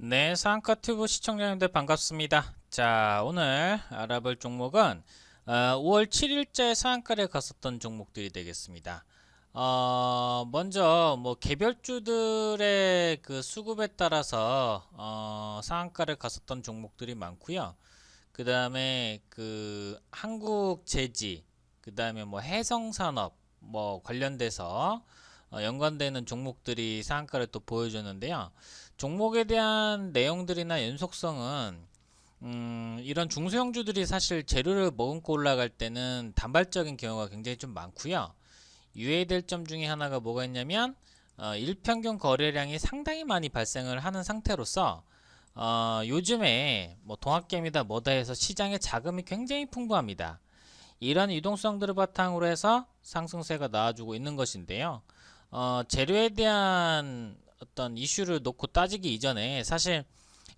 네, 상가튜브 시청자님들 반갑습니다. 자, 오늘 알아볼 종목은 5월 7일째 상한가를 갔었던 종목들이 되겠습니다. 먼저 뭐 개별주들의 그 수급에 따라서 상한가를 갔었던 종목들이 많고요. 그 다음에 그 한국제지, 그 다음에 뭐 해성산업 뭐 관련돼서 연관되는 종목들이 상한가를 또 보여줬는데요. 종목에 대한 내용들이나 연속성은 이런 중소형주들이 사실 재료를 머금고 올라갈 때는 단발적인 경우가 굉장히 좀 많고요. 유의될 점 중에 하나가 뭐가 있냐면 일평균 거래량이 상당히 많이 발생을 하는 상태로서 요즘에 뭐 동학개미다 뭐다 해서 시장에 자금이 굉장히 풍부합니다. 이런 유동성들을 바탕으로 해서 상승세가 나와주고 있는 것인데요. 재료에 대한 어떤 이슈를 놓고 따지기 이전에 사실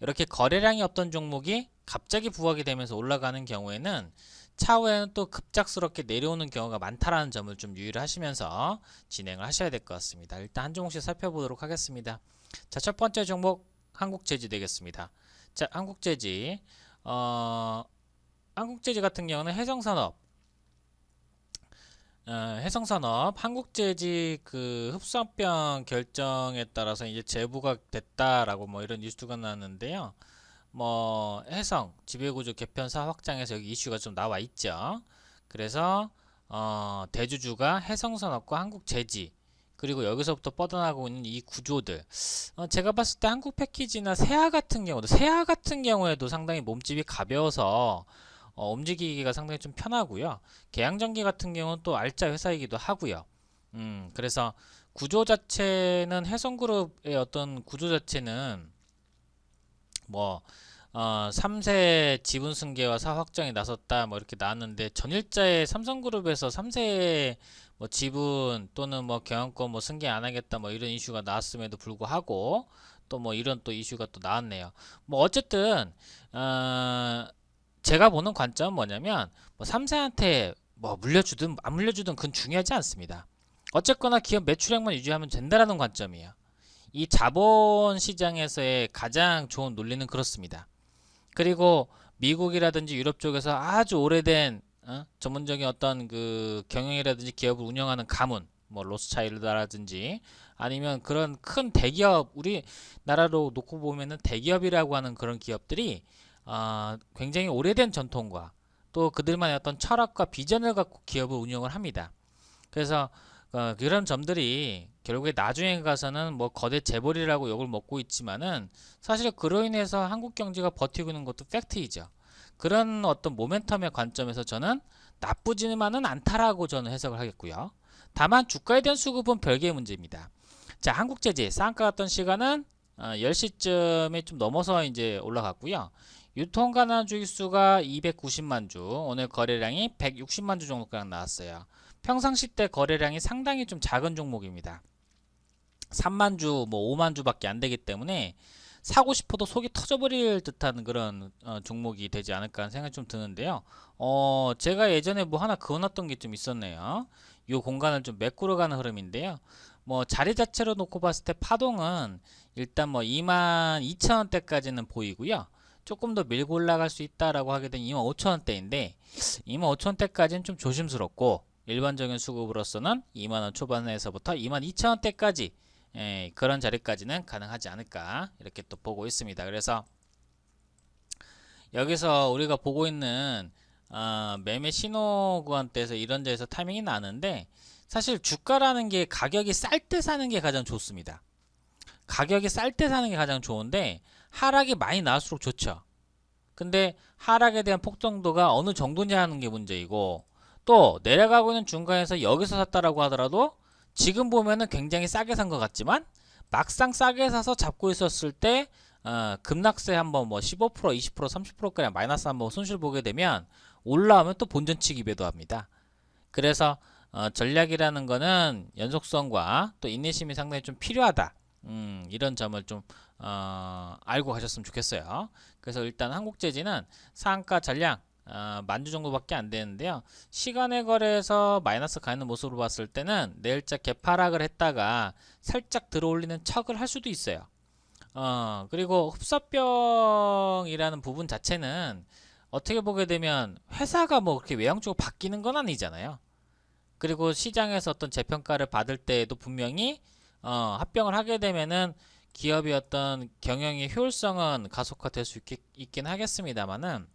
이렇게 거래량이 없던 종목이 갑자기 부각이 되면서 올라가는 경우에는 차후에는 또 급작스럽게 내려오는 경우가 많다라는 점을 좀 유의를 하시면서 진행을 하셔야 될 것 같습니다. 일단 한 종목씩 살펴보도록 하겠습니다. 자, 첫 번째 종목 한국제지 되겠습니다. 자, 한국제지 같은 경우는 해성산업 한국제지 그 흡수합병 결정에 따라서 이제 재부가 됐다라고 뭐 이런 뉴스가 나왔는데요. 뭐 해성 지배구조 개편사 확장해서 여기 이슈가 좀 나와 있죠. 그래서 대주주가 해성산업과 한국제지 그리고 여기서부터 뻗어나가고 있는 이 구조들 제가 봤을 때 한국패키지나 세아 같은 경우에도 상당히 몸집이 가벼워서 움직이기가 상당히 좀 편하고요. 계양전기 같은 경우는 또 알짜 회사이기도 하고요. 그래서 구조 자체는 해성그룹의 어떤 구조 자체는 뭐 3세 지분 승계와 사 확정이 나섰다 뭐 이렇게 나왔는데 전일자의 삼성그룹에서 3세 뭐 지분 또는 뭐 경영권 뭐 승계 안 하겠다 뭐 이런 이슈가 나왔음에도 불구하고 또 뭐 이런 또 이슈가 또 나왔네요. 뭐 어쨌든 제가 보는 관점은 뭐냐면 뭐 3세한테 뭐 물려주든 안 물려주든 그건 중요하지 않습니다. 어쨌거나 기업 매출액만 유지하면 된다라는 관점이에요. 이 자본 시장에서의 가장 좋은 논리는 그렇습니다. 그리고 미국이라든지 유럽 쪽에서 아주 오래된 전문적인 어떤 그 경영이라든지 기업을 운영하는 가문, 뭐 로스차일드라든지 아니면 그런 큰 대기업 우리나라로 놓고 보면은 대기업이라고 하는 그런 기업들이 굉장히 오래된 전통과 또 그들만의 어떤 철학과 비전을 갖고 기업을 운영을 합니다. 그래서 그런 점들이 결국에 나중에 가서는 뭐 거대 재벌이라고 욕을 먹고 있지만은 사실 그로 인해서 한국 경제가 버티고 있는 것도 팩트이죠. 그런 어떤 모멘텀의 관점에서 저는 나쁘지만은 않다라고 저는 해석을 하겠고요. 다만 주가에 대한 수급은 별개의 문제입니다. 자, 한국제지 쌍가 갔던 시간은 10시쯤에 좀 넘어서 이제 올라갔고요. 유통 가능 주의수가 290만 주, 오늘 거래량이 160만 주 정도가량 나왔어요. 평상시 때 거래량이 상당히 좀 작은 종목입니다. 3만 주, 뭐 5만 주밖에 안 되기 때문에 사고 싶어도 속이 터져버릴 듯한 그런 종목이 되지 않을까 하는 생각이 좀 드는데요. 제가 예전에 뭐 하나 그어놨던 게 좀 있었네요. 이 공간을 좀 메꾸러 가는 흐름인데요. 뭐 자리 자체로 놓고 봤을 때 파동은 일단 뭐 22,000원대까지는 보이고요. 조금 더 밀고 올라갈 수 있다라고 하게 된 25,000원대인데 25,000원대까지는 좀 조심스럽고 일반적인 수급으로서는 2만원 초반에서부터 22,000원대까지 그런 자리까지는 가능하지 않을까 이렇게 또 보고 있습니다. 그래서 여기서 우리가 보고 있는 매매 신호 구간대에서 이런 데에서 타이밍이 나는데 사실 주가라는 게 가격이 쌀 때 사는 게 가장 좋습니다. 가격이 쌀 때 사는 게 가장 좋은데 하락이 많이 나올수록 좋죠. 근데 하락에 대한 폭정도가 어느 정도냐 하는 게 문제이고 또 내려가고 있는 중간에서 여기서 샀다라고 하더라도 지금 보면은 굉장히 싸게 산 것 같지만 막상 싸게 사서 잡고 있었을 때 급락세 한번 뭐 15%, 20%, 30%까지 마이너스 한번 손실 보게 되면 올라오면 또 본전치기 매도합니다. 그래서 전략이라는 거는 연속성과 또 인내심이 상당히 좀 필요하다. 이런 점을 좀 알고 가셨으면 좋겠어요. 그래서 일단 한국제지는 상한가 전량 만주 정도밖에 안 되는데요. 시간의 거래에서 마이너스 가는 모습으로 봤을 때는 내일자 개파락을 했다가 살짝 들어올리는 척을 할 수도 있어요. 그리고 흡사병이라는 부분 자체는 어떻게 보게 되면 회사가 뭐 그렇게 외향적으로 바뀌는 건 아니잖아요. 그리고 시장에서 어떤 재평가를 받을 때에도 분명히 합병을 하게 되면은 기업의 어떤 경영의 효율성은 가속화될 수 있긴 하겠습니다만은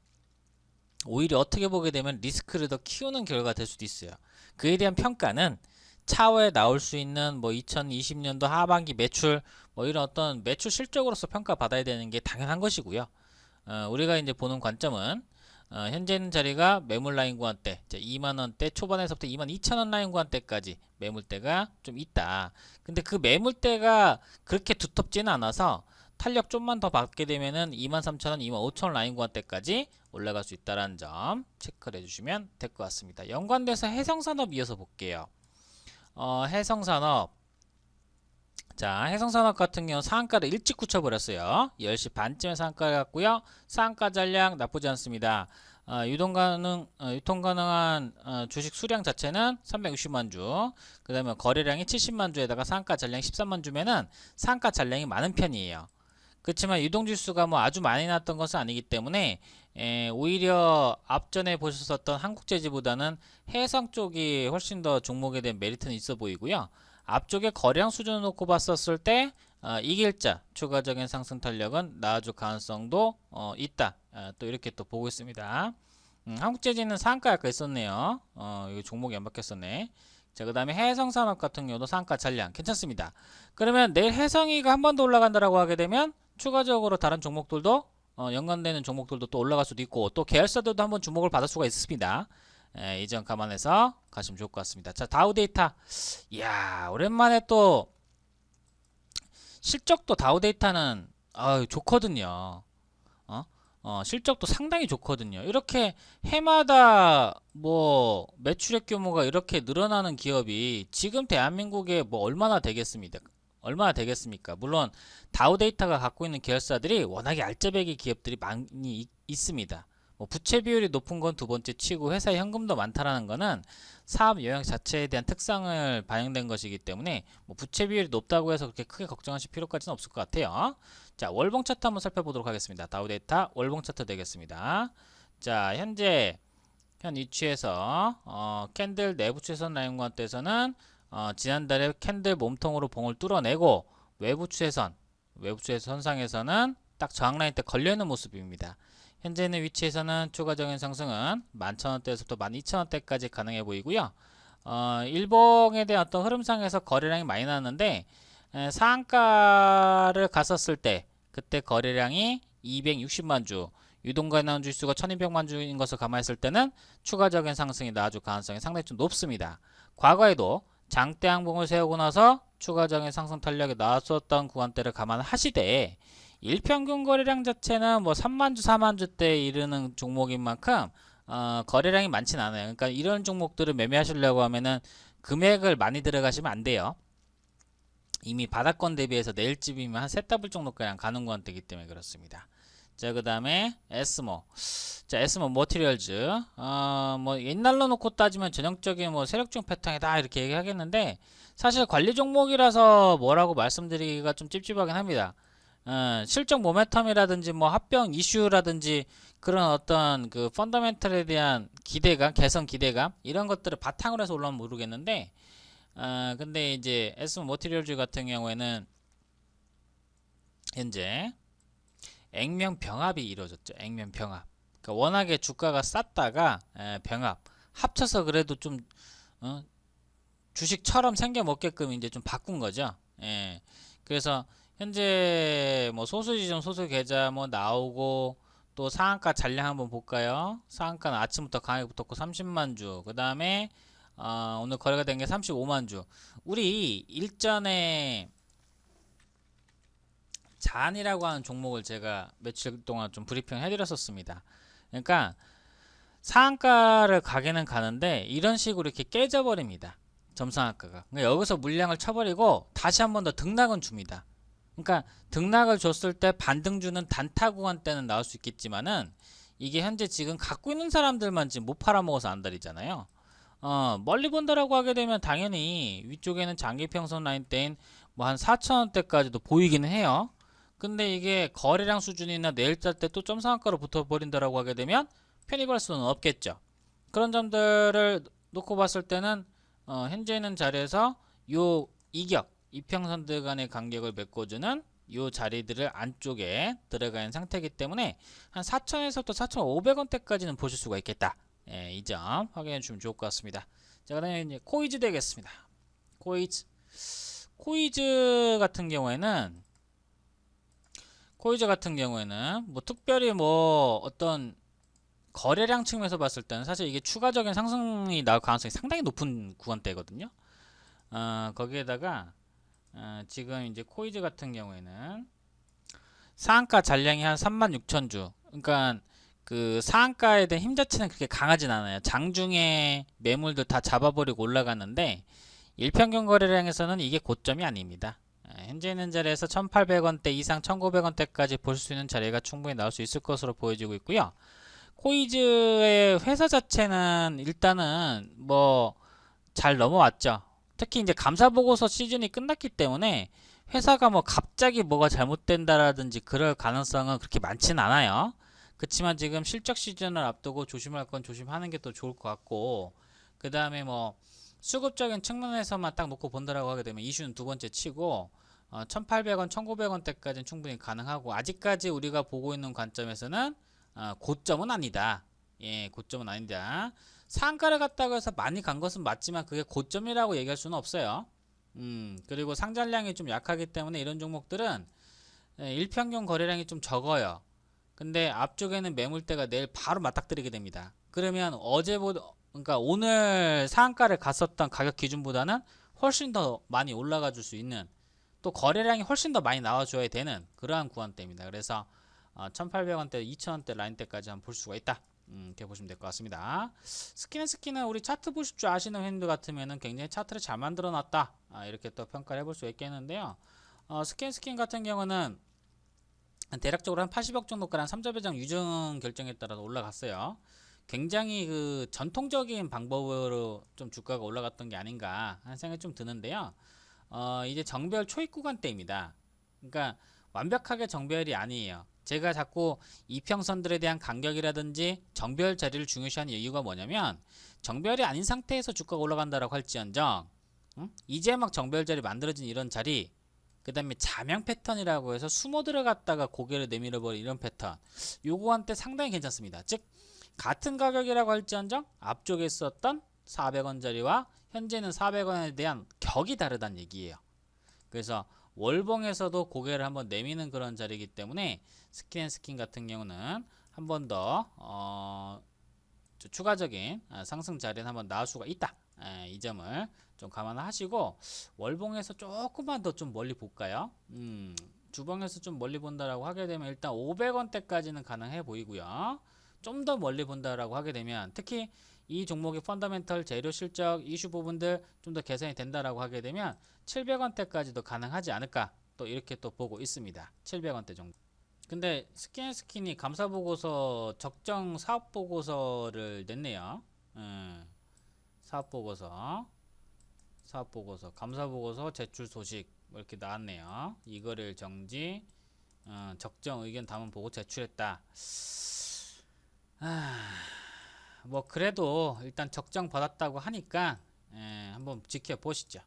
오히려 어떻게 보게 되면 리스크를 더 키우는 결과가 될 수도 있어요. 그에 대한 평가는 차후에 나올 수 있는 뭐 2020년도 하반기 매출 뭐 이런 어떤 매출 실적으로서 평가받아야 되는 게 당연한 것이고요. 우리가 이제 보는 관점은 현재 있는 자리가 매물 라인 구간대 2만원대 초반에서부터 2만 2천원 라인 구간대까지 매물대가 좀 있다. 근데 그 매물대가 그렇게 두텁지는 않아서 탄력 좀만 더 받게 되면은 2만 3천원, 2만 5천원 라인 구간대까지 올라갈 수 있다는 점 체크를 해주시면 될 것 같습니다. 연관돼서 해성산업 이어서 볼게요. 해성산업. 자, 해성산업 같은 경우 상한가를 일찍 굳혀버렸어요. 10시 반쯤에 상한가를 갔고요. 상한가 잔량 나쁘지 않습니다. 유통 가능한 주식 수량 자체는 360만 주. 그 다음에 거래량이 70만 주에다가 상한가 잔량 13만 주면은 상한가 잔량이 많은 편이에요. 그렇지만 유동지수가 뭐 아주 많이 났던 것은 아니기 때문에 오히려 앞전에 보셨었던 한국재지보다는 해성 쪽이 훨씬 더 종목에 대한 메리트는 있어 보이고요. 앞쪽에 거래량 수준을 놓고 봤었을 때 이길자 추가적인 상승 탄력은 나아질 가능성도 있다. 또 이렇게 또 보고 있습니다. 한국재지는 상한가 아까 있었네요. 이거 종목이 안 바뀌었었네. 자, 그 다음에 해성산업 같은 경우도 상한가 잔량 괜찮습니다. 그러면 내일 해성이가 한 번 더 올라간다라고 하게 되면 추가적으로 다른 종목들도 연관되는 종목들도 또 올라갈 수도 있고 또 계열사들도 한번 주목을 받을 수가 있습니다. 이 점 감안해서 가시면 좋을 것 같습니다. 자, 다우데이터. 이야, 오랜만에 또 실적도 다우데이터는 좋거든요. 실적도 상당히 좋거든요. 이렇게 해마다 뭐 매출액 규모가 이렇게 늘어나는 기업이 지금 대한민국에 뭐 얼마나 되겠습니까? 물론 다우데이터가 갖고 있는 계열사들이 워낙에 알짜배기 기업들이 많이 있습니다. 뭐 부채 비율이 높은 건 두 번째 치고 회사에 현금도 많다라는 거는 사업 영역 자체에 대한 특성을 반영된 것이기 때문에 뭐 부채 비율이 높다고 해서 그렇게 크게 걱정하실 필요까지는 없을 것 같아요. 자, 월봉 차트 한번 살펴보도록 하겠습니다. 다우데이터 월봉 차트 되겠습니다. 자, 현 위치에서 캔들 내부 추세선 라인 관대에서는 지난달에 캔들 몸통으로 봉을 뚫어내고 외부 추세선 선상에서는 딱 저항 라인 때 걸려있는 모습입니다. 현재 있는 위치에서는 추가적인 상승은 11,000원대에서부터 12,000원대까지 가능해 보이고요. 일봉에 대한 어떤 흐름상에서 거래량이 많이 나왔는데 상한가를 갔었을 때 그때 거래량이 260만 주, 유동가능 주수가 1200만 주인 것을 감안했을 때는 추가적인 상승이 나아질 가능성이 상당히 좀 높습니다. 과거에도 장대 항봉을 세우고 나서 추가적인 상승 탄력이 나왔었던 구간대를 감안하시되 일평균 거래량 자체는 뭐 3만주, 4만주대에 이르는 종목인 만큼 거래량이 많진 않아요. 그러니까 이런 종목들을 매매하시려고 하면은 금액을 많이 들어가시면 안 돼요. 이미 바닥권 대비해서 내일쯤이면 한 3더블 정도가량 가는 구간대이기 때문에 그렇습니다. 자, 그 다음에 에스모. 자, 에스모 머티리얼즈. 뭐 옛날로 놓고 따지면 전형적인 뭐 세력중 패턴이다 이렇게 얘기하겠는데 사실 관리 종목이라서 뭐라고 말씀드리기가 좀 찝찝하긴 합니다. 실적 모멘텀이라든지 뭐 합병 이슈라든지 그런 어떤 그 펀더멘털에 대한 기대감, 개선 기대감 이런 것들을 바탕으로 해서 올라오면 모르겠는데 근데 이제 에스모 머티리얼즈 같은 경우에는 현재 액면 병합이 이루어졌죠. 액면 병합. 그러니까 워낙에 주가가 쌌다가 병합 합쳐서 그래도 좀 주식처럼 생겨 먹게끔 이제 좀 바꾼 거죠. 예. 그래서 현재 뭐 소수지점 소수 계좌 뭐 나오고 또 상한가 잔량 한번 볼까요? 상한가는 아침부터 강하게 붙었고 30만 주. 그 다음에 오늘 거래가 된 게 35만 주. 우리 일전에 잔이라고 하는 종목을 제가 며칠 동안 좀 브리핑 해드렸었습니다. 그러니까 상한가를 가게는 가는데 이런 식으로 이렇게 깨져버립니다. 점상한가가. 그러니까 여기서 물량을 쳐버리고 다시 한 번 더 등락은 줍니다. 그러니까 등락을 줬을 때 반등 주는 단타 구간 때는 나올 수 있겠지만은 이게 현재 지금 갖고 있는 사람들만 지금 못 팔아먹어서 안달이잖아요. 멀리 본다라고 하게 되면 당연히 위쪽에는 장기평선 라인 때인 뭐 한 4,000원대까지도 보이기는 해요. 근데 이게 거래량 수준이나 내일자 때 또 점상한가로 붙어버린다라고 하게 되면 편입할 수는 없겠죠. 그런 점들을 놓고 봤을 때는 현재 있는 자리에서 요 이격, 이평선들 간의 간격을 메꿔주는 요 자리들을 안쪽에 들어가 있는 상태이기 때문에 한 4,000에서부터 4,500원대까지는 보실 수가 있겠다. 예, 이 점 확인해 주시면 좋을 것 같습니다. 자, 그다음에 이제 코이즈 되겠습니다. 코이즈 같은 경우에는 뭐 특별히 뭐 어떤 거래량 측면에서 봤을 때는 사실 이게 추가적인 상승이 나올 가능성이 상당히 높은 구간대거든요. 거기에다가 지금 이제 코이즈 같은 경우에는 상한가 잔량이 한 36,000주. 그러니까 그 상한가에 대한 힘 자체는 그렇게 강하진 않아요. 장중에 매물들 다 잡아버리고 올라갔는데 일평균 거래량에서는 이게 고점이 아닙니다. 현재 있는 자리에서 1,800원대 이상 1,900원대까지 볼 수 있는 자리가 충분히 나올 수 있을 것으로 보여지고 있고요. 코이즈의 회사 자체는 일단은 뭐 잘 넘어왔죠. 특히 이제 감사보고서 시즌이 끝났기 때문에 회사가 뭐 갑자기 뭐가 잘못된다라든지 그럴 가능성은 그렇게 많지는 않아요. 그렇지만 지금 실적 시즌을 앞두고 조심할 건 조심하는 게 더 좋을 것 같고, 그 다음에 뭐 수급적인 측면에서만 딱 놓고 본다라고 하게 되면 이슈는 두 번째 치고 1,800원, 1,900원대까지는 충분히 가능하고, 아직까지 우리가 보고 있는 관점에서는 고점은 아니다. 예, 고점은 아니다. 상가를 갔다고 해서 많이 간 것은 맞지만 그게 고점이라고 얘기할 수는 없어요. 그리고 상장량이 좀 약하기 때문에 이런 종목들은 일평균 거래량이 좀 적어요. 근데 앞쪽에는 매물대가 내일 바로 맞닥뜨리게 됩니다. 그러면 그러니까 오늘 상한가를 갔었던 가격 기준보다는 훨씬 더 많이 올라가 줄 수 있는, 또 거래량이 훨씬 더 많이 나와줘야 되는 그러한 구간대입니다. 그래서 1,800원대, 2,000원대 라인대까지 한번 볼 수가 있다. 이렇게 보시면 될 것 같습니다. 스키는 우리 차트 보실 줄 아시는 회원들 같으면은 굉장히 차트를 잘 만들어 놨다. 이렇게 또 평가를 해볼 수 있겠는데요. 스킨 같은 경우는 대략적으로 한 80억 정도까지 한 3자배당 유증 결정에 따라서 올라갔어요. 굉장히 그 전통적인 방법으로 좀 주가가 올라갔던 게 아닌가 하는 생각이 좀 드는데요. 이제 정배열 초입 구간대입니다. 그러니까 완벽하게 정배열이 아니에요. 제가 자꾸 이평선들에 대한 간격이라든지 정배열 자리를 중요시하는 이유가 뭐냐면, 정배열이 아닌 상태에서 주가가 올라간다라고 할지언정 이제 막 정배열 자리 만들어진 이런 자리, 그 다음에 자명 패턴이라고 해서 숨어 들어갔다가 고개를 내밀어 버린 이런 패턴, 요거한테 상당히 괜찮습니다. 즉 같은 가격이라고 할지언정 앞쪽에 있었던 400원 자리와 현재는 400원에 대한 격이 다르다는 얘기예요. 그래서 월봉에서도 고개를 한번 내미는 그런 자리이기 때문에 스킨 같은 경우는 한 번 더 추가적인 상승 자리는 한번 나올 수가 있다. 이 점을 좀 감안하시고, 월봉에서 조금만 더 좀 멀리 볼까요? 주봉에서 좀 멀리 본다라고 하게 되면 일단 500원대까지는 가능해 보이고요. 좀 더 멀리 본다라고 하게 되면 특히 이 종목의 펀더멘털, 재료 실적, 이슈 부분들 좀 더 개선이 된다라고 하게 되면 700원대까지도 가능하지 않을까, 또 이렇게 또 보고 있습니다. 700원대 정도. 근데 스킨이 감사보고서 적정 사업보고서를 냈네요. 사업보고서, 감사보고서 제출 소식 뭐 이렇게 나왔네요. 이거를 정지, 적정 의견 담은 보고 제출했다. 뭐 그래도 일단 적정 받았다고 하니까 한번 지켜보시죠.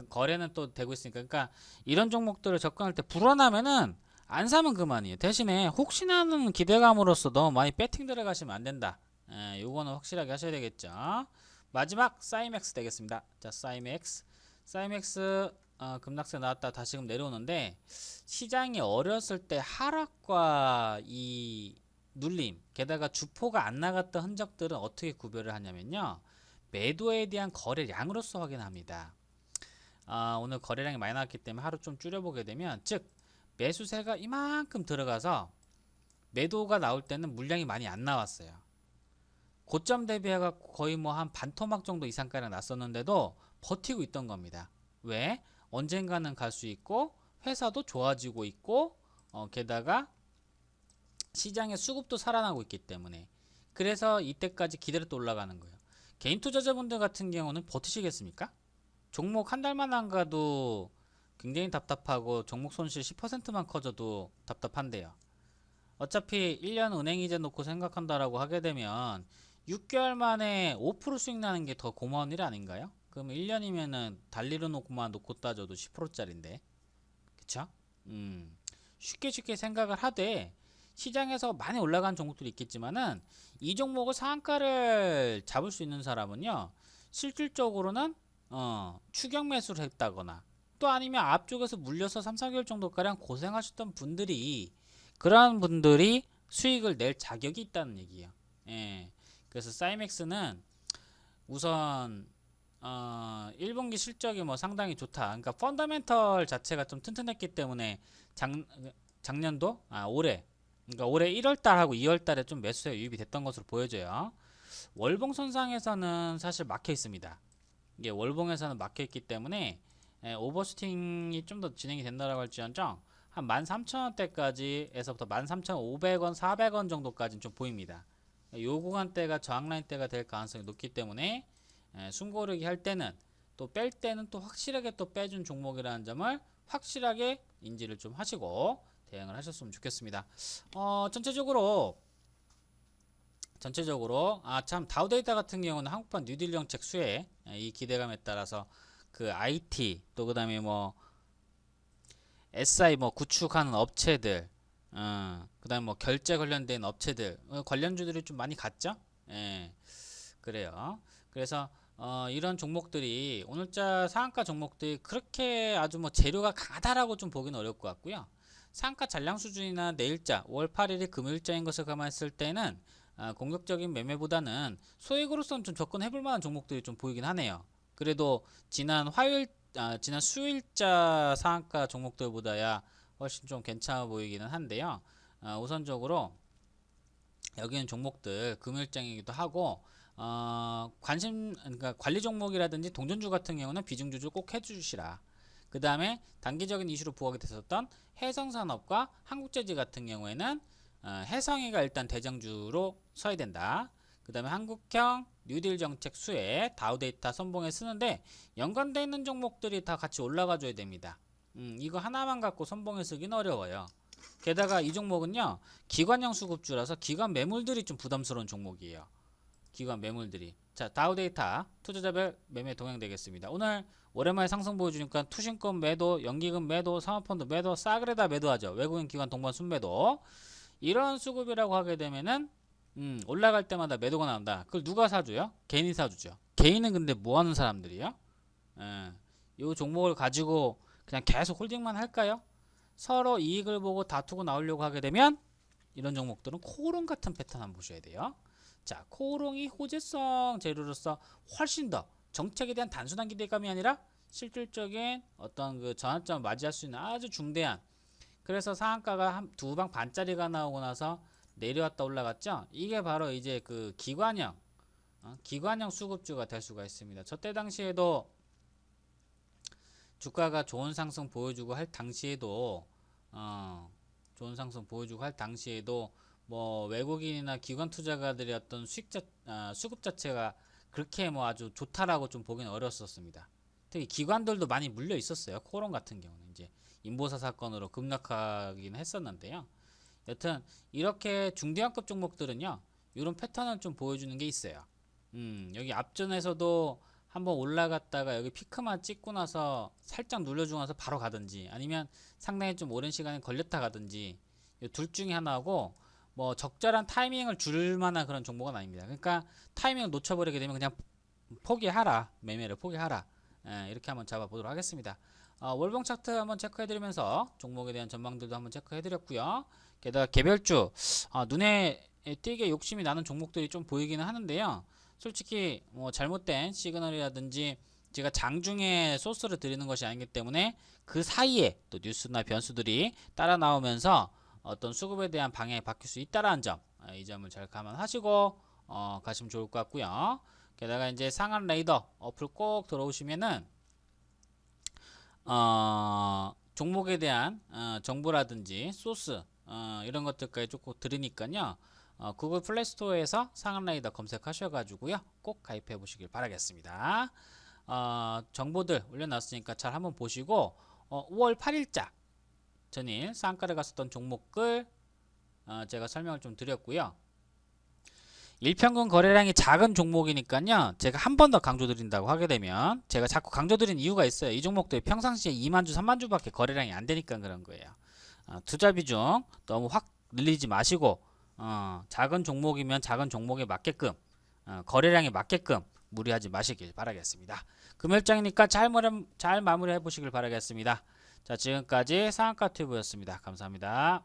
거래는 또 되고 있으니까. 그러니까 이런 종목들을 접근할 때 불안하면은 안 사면 그만이에요. 대신에 혹시나 하는 기대감으로써 너무 많이 배팅 들어가시면 안 된다. 요거는 확실하게 하셔야 되겠죠. 마지막 사이맥스 되겠습니다. 자, 사이맥스 급락세 나왔다 다시금 내려오는데, 시장이 어렸을 때 하락과 이 눌림, 게다가 주포가 안 나갔던 흔적들은 어떻게 구별을 하냐면요, 매도에 대한 거래량으로서 확인합니다. 오늘 거래량이 많이 나왔기 때문에 하루 좀 줄여보게 되면, 즉 매수세가 이만큼 들어가서 매도가 나올 때는 물량이 많이 안 나왔어요. 고점 대비해가 거의 뭐 한 반토막 정도 이상가량 났었는데도 버티고 있던 겁니다. 왜? 언젠가는 갈 수 있고 회사도 좋아지고 있고 게다가 시장의 수급도 살아나고 있기 때문에, 그래서 이때까지 기다렸다 올라가는 거예요. 개인 투자자분들 같은 경우는 버티시겠습니까? 종목 한 달만 안 가도 굉장히 답답하고 종목 손실 10%만 커져도 답답한데요. 어차피 1년 은행이자 놓고 생각한다라고 하게 되면 6개월 만에 5% 수익 나는 게 더 고마운 일 아닌가요? 그럼 1년이면은 달리로 놓고만 놓고 따져도 10%짜리인데. 그쵸? 쉽게 쉽게 생각을 하되 시장에서 많이 올라간 종목들이 있겠지만은 이 종목의 상한가를 잡을 수 있는 사람은요, 실질적으로는 추격 매수를 했다거나 또 아니면 앞쪽에서 물려서 3, 4개월 정도가량 고생하셨던 분들이, 그러한 분들이 수익을 낼 자격이 있다는 얘기예요. 예. 그래서 사이맥스는 우선 1분기 실적이 뭐 상당히 좋다. 그러니까 펀더멘털 자체가 좀 튼튼했기 때문에 작년도 올해, 그러니까 올해 1월 달하고 2월 달에 좀 매수세 유입이 됐던 것으로 보여져요. 월봉선상에서는 사실 막혀 있습니다. 이게 월봉에서는 막혀 있기 때문에 오버슈팅이 좀 더 진행이 된다라고 할지언정 한 13,000원대까지에서부터 13,500원, 400원 정도까지는 좀 보입니다. 요 구간대가 저항라인대가 될 가능성이 높기 때문에 숨고르기 할 때는, 또 뺄 때는 또 확실하게 또 빼준 종목이라는 점을 확실하게 인지를 좀 하시고 대응을 하셨으면 좋겠습니다. 전체적으로 참 다우데이터 같은 경우는 한국판 뉴딜 정책 수혜, 이 기대감에 따라서 그 IT 또 그다음에 뭐 SI 뭐 구축하는 업체들, 그다음에 뭐 결제 관련된 업체들, 관련주들이 좀 많이 갔죠. 예, 그래요. 그래서 이런 종목들이 오늘자 상한가 종목들이 그렇게 아주 뭐 재료가 강하다라고 좀 보기는 어려울 것 같고요. 상한가 잔량 수준이나 내일자 5월 8일이 금요일자인 것을 감안했을 때는 공격적인 매매보다는 소액으로서는 좀 접근해볼 만한 종목들이 좀 보이긴 하네요. 그래도 지난 수일자 상한가 종목들보다야 훨씬 좀 괜찮아 보이기는 한데요. 우선적으로 여기는 종목들 금요일장이기도 하고 그러니까 관리 종목이라든지 동전주 같은 경우는 비중조절 꼭 해주시라. 그 다음에 단기적인 이슈로 부각이 됐었던 해성산업과 한국재지 같은 경우에는 해성이가 일단 대장주로 서야 된다. 그 다음에 한국형 뉴딜 정책 수혜 다우데이터 선봉에 쓰는데 연관되어 있는 종목들이 다 같이 올라가 줘야 됩니다. 이거 하나만 갖고 선봉에 쓰기는 어려워요. 게다가 이 종목은요, 기관형 수급주라서 기관 매물들이 좀 부담스러운 종목이에요. 기관 매물들이. 자, 다우데이터 투자자별 매매 동향 되겠습니다. 오늘 오랜만에 상승 보여주니까 투신권 매도, 연기금 매도, 사모펀드 매도, 싸그레다 매도하죠. 외국인 기관 동반 순매도. 이런 수급이라고 하게 되면은 올라갈 때마다 매도가 나온다. 그걸 누가 사줘요? 개인이 사주죠. 개인은 근데 뭐 하는 사람들이요? 이 종목을 가지고 그냥 계속 홀딩만 할까요? 서로 이익을 보고 다투고 나오려고 하게 되면 이런 종목들은 코오롱 같은 패턴 한번 보셔야 돼요. 자, 코오롱이 호재성 재료로서 훨씬 더 정책에 대한 단순한 기대감이 아니라 실질적인 어떤 그 전환점을 맞이할 수 있는 아주 중대한, 그래서 상한가가 두 방 반짜리가 나오고 나서 내려왔다 올라갔죠. 이게 바로 이제 그 기관형 수급주가 될 수가 있습니다. 저때 당시에도 주가가 좋은 상승 보여주고 할 당시에도 좋은 상승 보여주고 할 당시에도 뭐 외국인이나 기관 투자가들의 어떤 수급 자체가 그렇게 뭐 아주 좋다라고 좀 보기는 어렸었습니다. 특히 기관들도 많이 물려 있었어요. 코론 같은 경우는 이제 인보사 사건으로 급락하긴 했었는데요. 여튼 이렇게 중대형급 종목들은요, 이런 패턴을 좀 보여주는 게 있어요. 여기 앞전에서도 한번 올라갔다가 여기 피크만 찍고 나서 살짝 눌러주고 나서 바로 가든지, 아니면 상당히 좀 오랜 시간이 걸렸다 가든지, 이 둘 중에 하나고, 뭐 적절한 타이밍을 줄 만한 그런 종목은 아닙니다. 그러니까 타이밍을 놓쳐버리게 되면 그냥 포기하라, 매매를 포기하라. 이렇게 한번 잡아보도록 하겠습니다. 월봉 차트 한번 체크해드리면서 종목에 대한 전망들도 한번 체크해드렸고요. 게다가 개별주 눈에 띄게 욕심이 나는 종목들이 좀 보이기는 하는데요. 솔직히 뭐 잘못된 시그널이라든지 제가 장중에 소스를 드리는 것이 아니기 때문에 그 사이에 또 뉴스나 변수들이 따라 나오면서 어떤 수급에 대한 방향이 바뀔 수 있다라는 점, 이 점을 잘 감안하시고 가시면 좋을 것 같고요. 게다가 이제 상한 레이더 어플 꼭 들어오시면은 종목에 대한 정보라든지 소스 이런 것들까지 조금 들으니까요. 구글 플레이스토어에서 상한 레이더 검색하셔가지고요, 꼭 가입해 보시길 바라겠습니다. 정보들 올려놨으니까 잘 한번 보시고 5월 8일자 전일 쌍가를 갔었던 종목을 제가 설명을 좀 드렸고요. 일평균 거래량이 작은 종목이니까요. 제가 한 번 더 강조드린다고 하게 되면 제가 자꾸 강조드린 이유가 있어요. 이 종목들이 평상시에 2만 주, 3만 주밖에 거래량이 안 되니까 그런 거예요. 투자 비중 너무 확 늘리지 마시고 작은 종목이면 작은 종목에 맞게끔 거래량에 맞게끔 무리하지 마시길 바라겠습니다. 금요일장이니까 잘 마무리해 보시길 바라겠습니다. 자, 지금까지 상한가 튜브였습니다. 감사합니다.